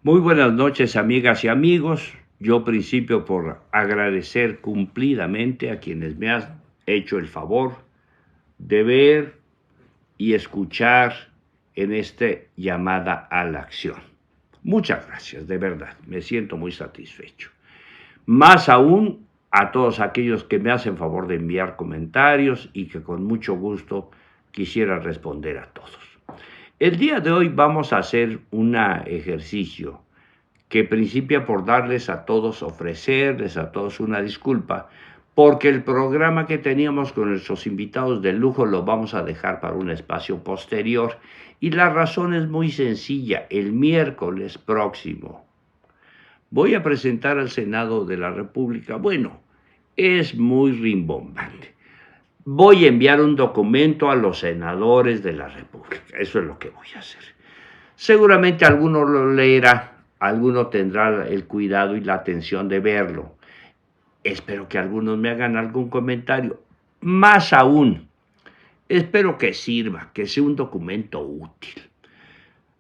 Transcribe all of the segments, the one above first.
Muy buenas noches, amigas y amigos. Yo principio por agradecer cumplidamente a quienes me han hecho el favor de ver y escuchar en esta llamada a la acción. Muchas gracias, de verdad, me siento muy satisfecho. Más aún a todos aquellos que me hacen favor de enviar comentarios y que con mucho gusto quisiera responder a todos. El día de hoy vamos a hacer un ejercicio que principia por ofrecerles a todos una disculpa, porque el programa que teníamos con nuestros invitados de lujo lo vamos a dejar para un espacio posterior, y la razón es muy sencilla. El miércoles próximo voy a presentar al Senado de la República. Bueno, es muy rimbombante. Voy a enviar un documento a los senadores de la República. Eso es lo que voy a hacer. Seguramente alguno lo leerá, alguno tendrá el cuidado y la atención de verlo. Espero que algunos me hagan algún comentario. Más aún, espero que sirva, que sea un documento útil.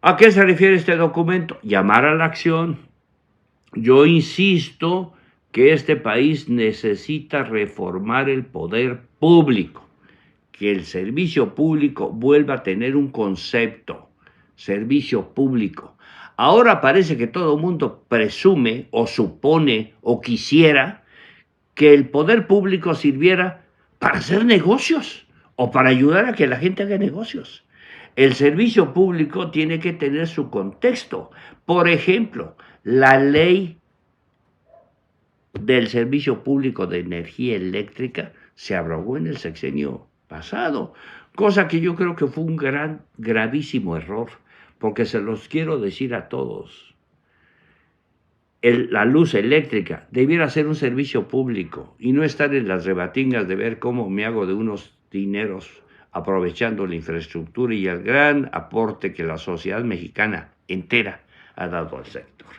¿A qué se refiere este documento? Llamar a la acción. Yo insisto que este país necesita reformar el poder público, que el servicio público vuelva a tener un concepto, servicio público. Ahora parece que todo el mundo presume o supone o quisiera que el poder público sirviera para hacer negocios o para ayudar a que la gente haga negocios. El servicio público tiene que tener su contexto. Por ejemplo, la ley del servicio público de energía eléctrica se abrogó en el sexenio pasado, cosa que yo creo que fue un gravísimo error, porque se los quiero decir a todos. La luz eléctrica debiera ser un servicio público y no estar en las rebatingas de ver cómo me hago de unos dineros aprovechando la infraestructura y el gran aporte que la sociedad mexicana entera ha dado al sector.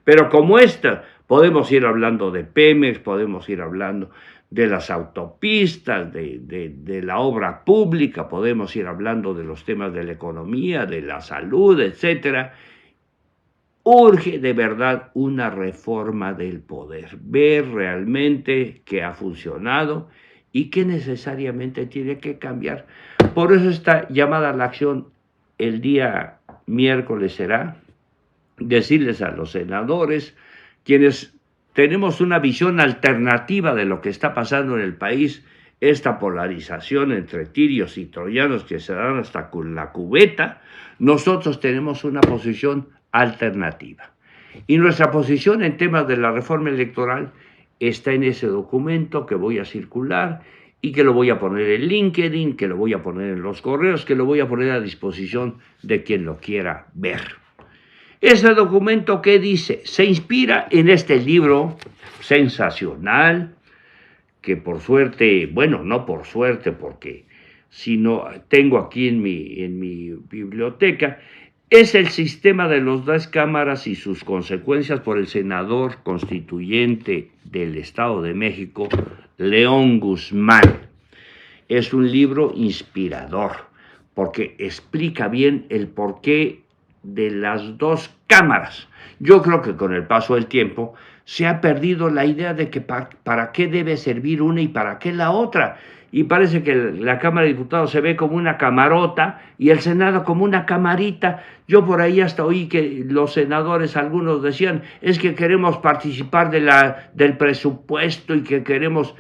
Pero como esta, podemos ir hablando de Pemex, podemos ir hablando de las autopistas, de la obra pública, podemos ir hablando de los temas de la economía, de la salud, etcétera. Urge de verdad una reforma del poder, ver realmente qué ha funcionado y qué necesariamente tiene que cambiar. Por eso esta llamada a la acción el día miércoles será decirles a los senadores, quienes tenemos una visión alternativa de lo que está pasando en el país, esta polarización entre tirios y troyanos que se dan hasta con la cubeta, nosotros tenemos una posición alternativa. Y nuestra posición en temas de la reforma electoral está en ese documento que voy a circular y que lo voy a poner en LinkedIn, que lo voy a poner en los correos, que lo voy a poner a disposición de quien lo quiera ver. Ese documento, ¿qué dice? Se inspira en este libro sensacional, que por suerte, bueno, no por suerte, porque si no tengo aquí en mi biblioteca, es el sistema de las dos cámaras y sus consecuencias, por el senador constituyente del Estado de México, León Guzmán. Es un libro inspirador, porque explica bien el porqué de las dos cámaras. Yo creo que con el paso del tiempo se ha perdido la idea de que para qué debe servir una y para qué la otra. Y parece que la Cámara de Diputados se ve como una camarota y el Senado como una camarita. Yo por ahí hasta oí que los senadores, algunos decían, es que queremos participar del presupuesto y que queremos...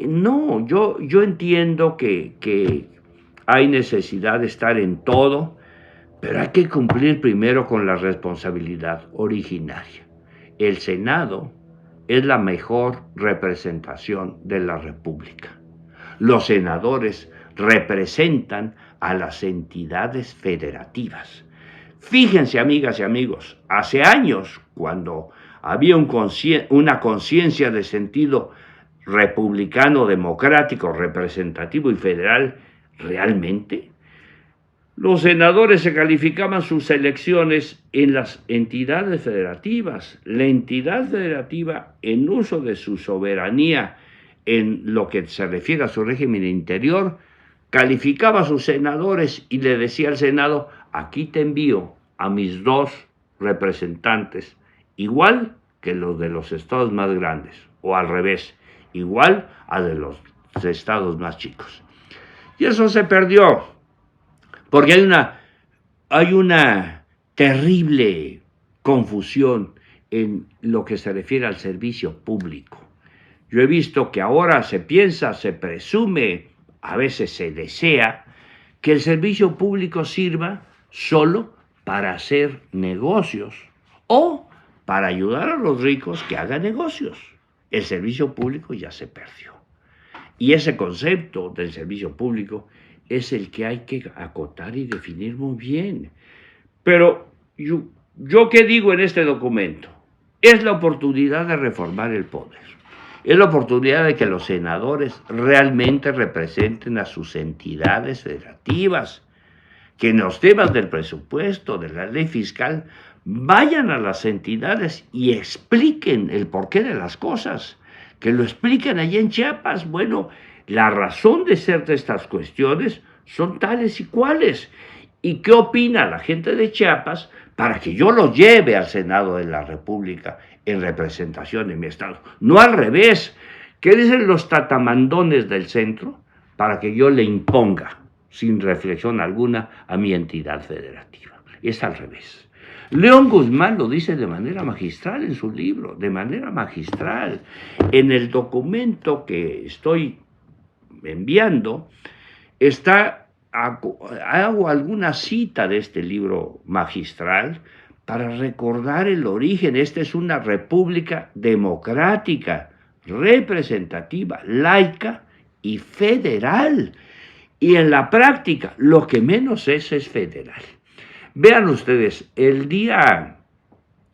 no, yo entiendo que hay necesidad de estar en todo, pero hay que cumplir primero con la responsabilidad originaria. El Senado es la mejor representación de la República. Los senadores representan a las entidades federativas. Fíjense, amigas y amigos, hace años, cuando había una conciencia de sentido republicano, democrático, representativo y federal, realmente los senadores se calificaban sus elecciones en las entidades federativas. La entidad federativa, en uso de su soberanía en lo que se refiere a su régimen interior, calificaba a sus senadores y le decía al Senado, aquí te envío a mis dos representantes igual que los de los estados más grandes, o al revés, igual a de los estados más chicos. Y eso se perdió, porque hay una terrible confusión en lo que se refiere al servicio público. Yo he visto que ahora se piensa, se presume, a veces se desea, que el servicio público sirva solo para hacer negocios o para ayudar a los ricos que hagan negocios. El servicio público ya se perdió. Y ese concepto del servicio público es el que hay que acotar y definir muy bien. Pero yo ¿qué digo en este documento? Es la oportunidad de reformar el poder. Es la oportunidad de que los senadores realmente representen a sus entidades federativas, que en los temas del presupuesto, de la ley fiscal, vayan a las entidades y expliquen el porqué de las cosas, que lo expliquen allí en Chiapas. Bueno, la razón de ser de estas cuestiones son tales y cuales. ¿Y qué opina la gente de Chiapas para que yo lo lleve al Senado de la República en representación de mi estado? No al revés. ¿Qué dicen los tatamandones del centro para que yo le imponga, sin reflexión alguna, a mi entidad federativa? Es al revés. León Guzmán lo dice de manera magistral en su libro, de manera magistral. En el documento que estoy enviando hago alguna cita de este libro magistral para recordar el origen. Esta es una república democrática, representativa, laica y federal. Y en la práctica, lo que menos es federal. Vean ustedes, el día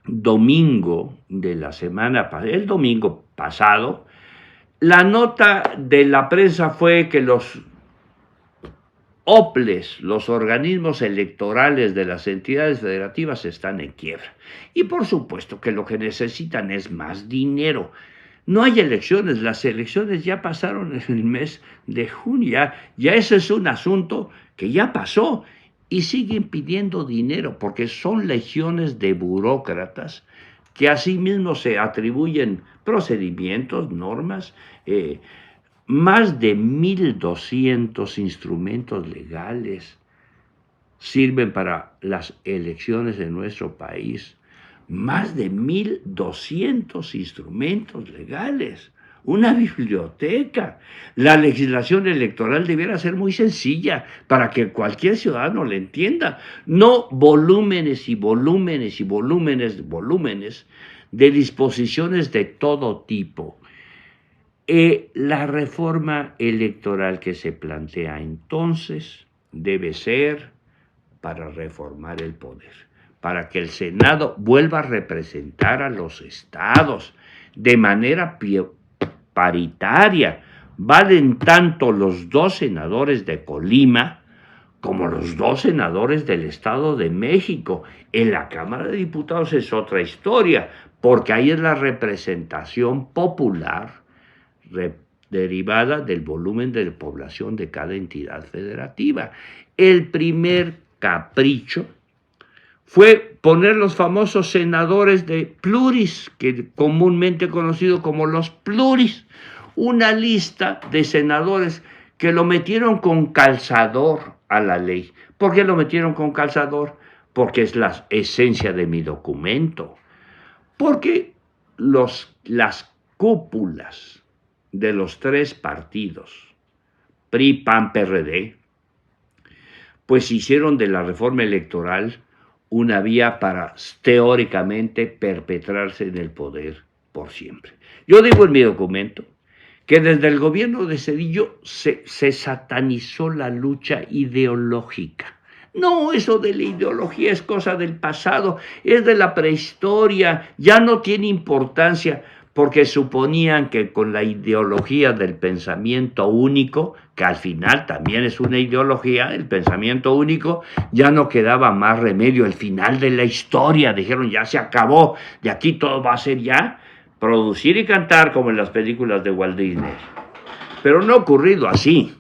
domingo de la semana pasada, el domingo pasado, la nota de la prensa fue que los OPLES, los organismos electorales de las entidades federativas, están en quiebra. Y por supuesto que lo que necesitan es más dinero. No hay elecciones, las elecciones ya pasaron en el mes de junio, ya ese es un asunto que ya pasó, y siguen pidiendo dinero porque son legiones de burócratas que asimismo se atribuyen procedimientos, normas, más de 1,200 instrumentos legales sirven para las elecciones de nuestro país. Más de 1,200 instrumentos legales. Una biblioteca. La legislación electoral debiera ser muy sencilla para que cualquier ciudadano la entienda. No volúmenes y volúmenes y volúmenes de disposiciones de todo tipo. La reforma electoral que se plantea entonces debe ser para reformar el poder, para que el Senado vuelva a representar a los estados de manera paritaria. Valen tanto los 2 senadores de Colima como los 2 senadores del Estado de México. En la Cámara de Diputados es otra historia, porque ahí es la representación popular derivada del volumen de población de cada entidad federativa. El primer capricho fue poner los famosos senadores de pluris, que comúnmente conocido como los pluris, una lista de senadores que lo metieron con calzador a la ley. ¿Por qué lo metieron con calzador? Porque es la esencia de mi documento. Porque las cúpulas de los 3 partidos, PRI, PAN, PRD, pues hicieron de la reforma electoral una vía para teóricamente perpetrarse en el poder por siempre. Yo digo en mi documento que desde el gobierno de Zedillo se satanizó la lucha ideológica. No, eso de la ideología es cosa del pasado, es de la prehistoria, ya no tiene importancia, porque suponían que con la ideología del pensamiento único, que al final también es una ideología, el pensamiento único, ya no quedaba más remedio, el final de la historia, dijeron ya se acabó, de aquí todo va a ser ya producir y cantar como en las películas de Walt Disney. Pero no ha ocurrido así.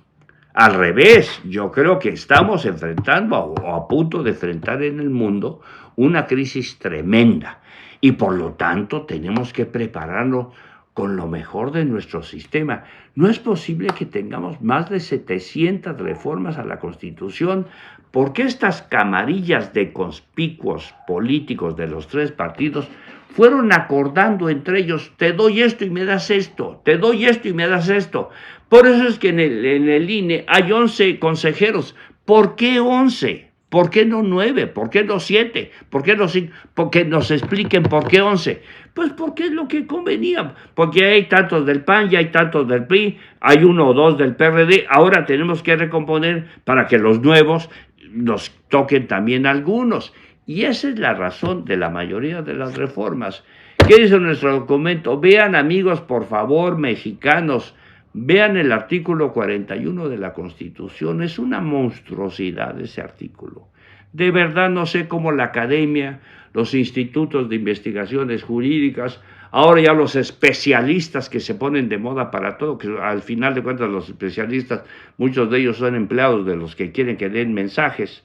Al revés, yo creo que estamos enfrentando o a punto de enfrentar en el mundo una crisis tremenda y por lo tanto tenemos que prepararnos con lo mejor de nuestro sistema. No es posible que tengamos más de 700 reformas a la Constitución porque estas camarillas de conspicuos políticos de los tres partidos fueron acordando entre ellos, te doy esto y me das esto, te doy esto y me das esto. Por eso es que en el INE hay 11 consejeros. ¿Por qué 11? ¿Por qué no 9? ¿Por qué no 7? ¿Por qué no 5? Porque nos expliquen por qué 11. Pues porque es lo que convenía. Porque hay tantos del PAN, ya hay tantos del PRI, hay uno o dos del PRD. Ahora tenemos que recomponer para que los nuevos nos toquen también algunos. Y esa es la razón de la mayoría de las reformas. ¿Qué dice nuestro documento? Vean, amigos, por favor, mexicanos, vean el artículo 41 de la Constitución. Es una monstruosidad ese artículo. De verdad no sé cómo la academia, los institutos de investigaciones jurídicas, ahora ya los especialistas que se ponen de moda para todo, que al final de cuentas los especialistas, muchos de ellos son empleados de los que quieren que den mensajes.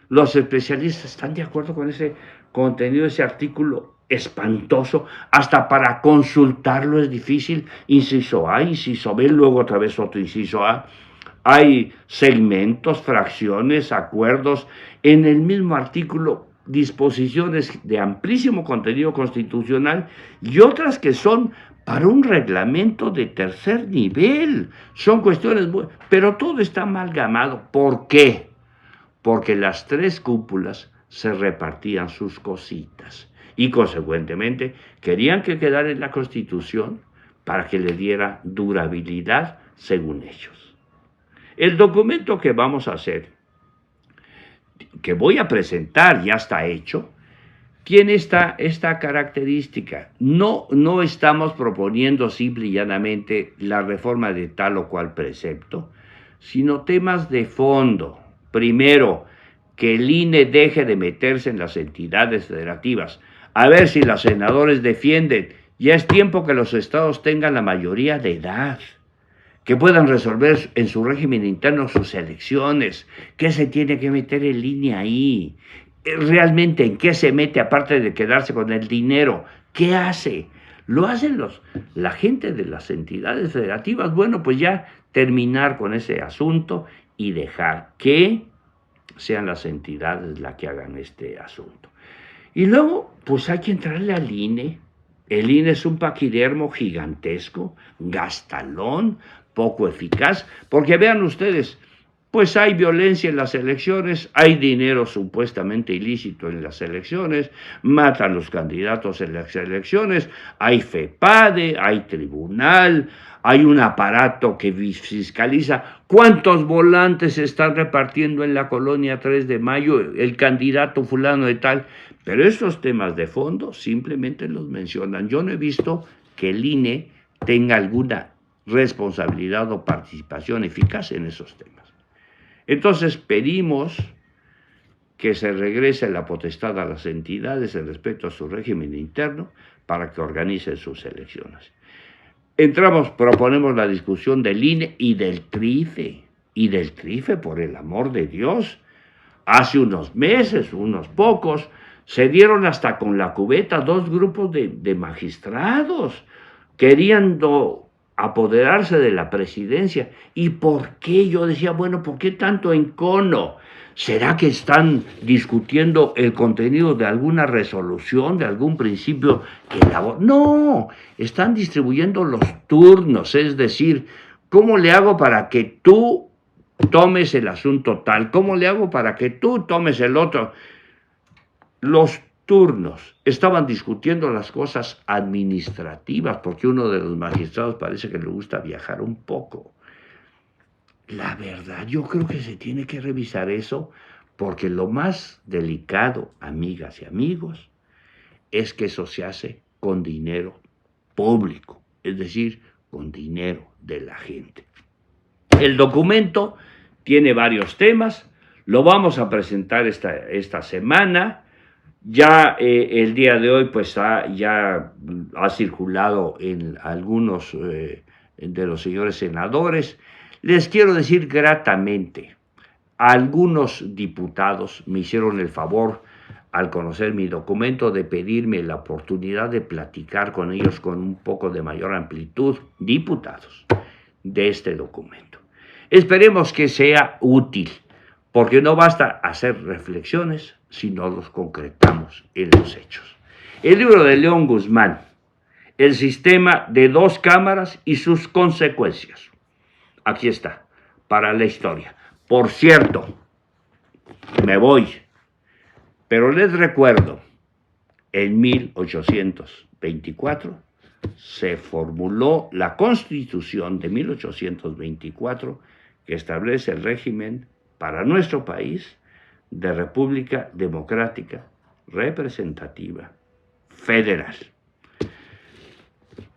Los especialistas están de acuerdo con ese contenido, ese artículo espantoso, hasta para consultarlo es difícil. Inciso A, inciso B, luego otra vez otro inciso A. Hay segmentos, fracciones, acuerdos en el mismo artículo, disposiciones de amplísimo contenido constitucional y otras que son para un reglamento de tercer nivel. Son cuestiones muy... Pero todo está amalgamado. ¿Por qué? Porque las tres cúpulas se repartían sus cositas y consecuentemente querían que quedara en la Constitución para que le diera durabilidad según ellos. El documento que vamos a hacer, que voy a presentar, ya está hecho, tiene esta característica. No estamos proponiendo simple y llanamente la reforma de tal o cual precepto, sino temas de fondo. Primero, que el INE deje de meterse en las entidades federativas. A ver si los senadores defienden. Ya es tiempo que los estados tengan la mayoría de edad, que puedan resolver en su régimen interno sus elecciones. ¿Qué se tiene que meter el INE ahí? ¿Realmente en qué se mete aparte de quedarse con el dinero? ¿Qué hace? Lo hacen la gente de las entidades federativas. Bueno, pues ya terminar con ese asunto y dejar que sean las entidades las que hagan este asunto. Y luego, pues hay que entrarle al INE. El INE es un paquidermo gigantesco, gastalón, poco eficaz, porque vean ustedes, pues hay violencia en las elecciones, hay dinero supuestamente ilícito en las elecciones, matan los candidatos en las elecciones, hay FEPADE, hay tribunal, hay un aparato que fiscaliza cuántos volantes se están repartiendo en la colonia 3 de mayo, el candidato fulano de tal, pero estos temas de fondo simplemente los mencionan. Yo no he visto que el INE tenga alguna responsabilidad o participación eficaz en esos temas. Entonces pedimos que se regrese la potestad a las entidades en respecto a su régimen interno para que organicen sus elecciones. Proponemos la discusión del INE y del TRIFE, por el amor de Dios. Hace unos meses, unos pocos, se dieron hasta con la cubeta dos grupos de magistrados queriendo apoderarse de la presidencia. ¿Y por qué? Yo decía, bueno, ¿por qué tanto encono? ¿Será que están discutiendo el contenido de alguna resolución, de algún principio que elabora? No, están distribuyendo los turnos, es decir, ¿cómo le hago para que tú tomes el asunto tal? ¿Cómo le hago para que tú tomes el otro? Los turnos, estaban discutiendo las cosas administrativas, porque uno de los magistrados parece que le gusta viajar un poco. La verdad, yo creo que se tiene que revisar eso, porque lo más delicado, amigas y amigos, es que eso se hace con dinero público, es decir, con dinero de la gente. El documento tiene varios temas, lo vamos a presentar esta semana. Ya el día de hoy pues ya ha circulado en algunos de los señores senadores. Les quiero decir gratamente, algunos diputados me hicieron el favor, al conocer mi documento, de pedirme la oportunidad de platicar con ellos con un poco de mayor amplitud, diputados, de este documento. Esperemos que sea útil, porque no basta hacer reflexiones si no los concretamos en los hechos. El libro de León Guzmán, El sistema de dos cámaras y sus consecuencias. Aquí está, para la historia. Por cierto, me voy, pero les recuerdo, en 1824 se formuló la Constitución de 1824 que establece el régimen para nuestro país de República Democrática Representativa Federal.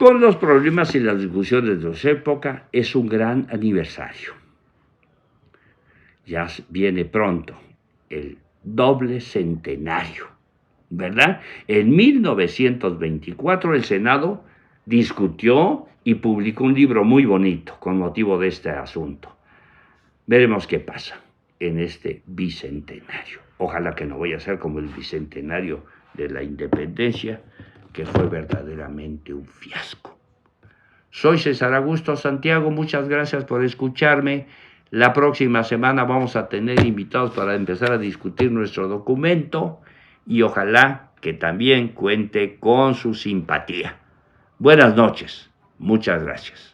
Con los problemas y las discusiones de su época, es un gran aniversario. Ya viene pronto el doble centenario, ¿verdad? En 1924 el Senado discutió y publicó un libro muy bonito con motivo de este asunto. Veremos qué pasa en este bicentenario. Ojalá que no vaya a ser como el bicentenario de la independencia, que fue verdaderamente un fiasco. Soy César Augusto Santiago, muchas gracias por escucharme. La próxima semana vamos a tener invitados para empezar a discutir nuestro documento y ojalá que también cuente con su simpatía. Buenas noches, muchas gracias.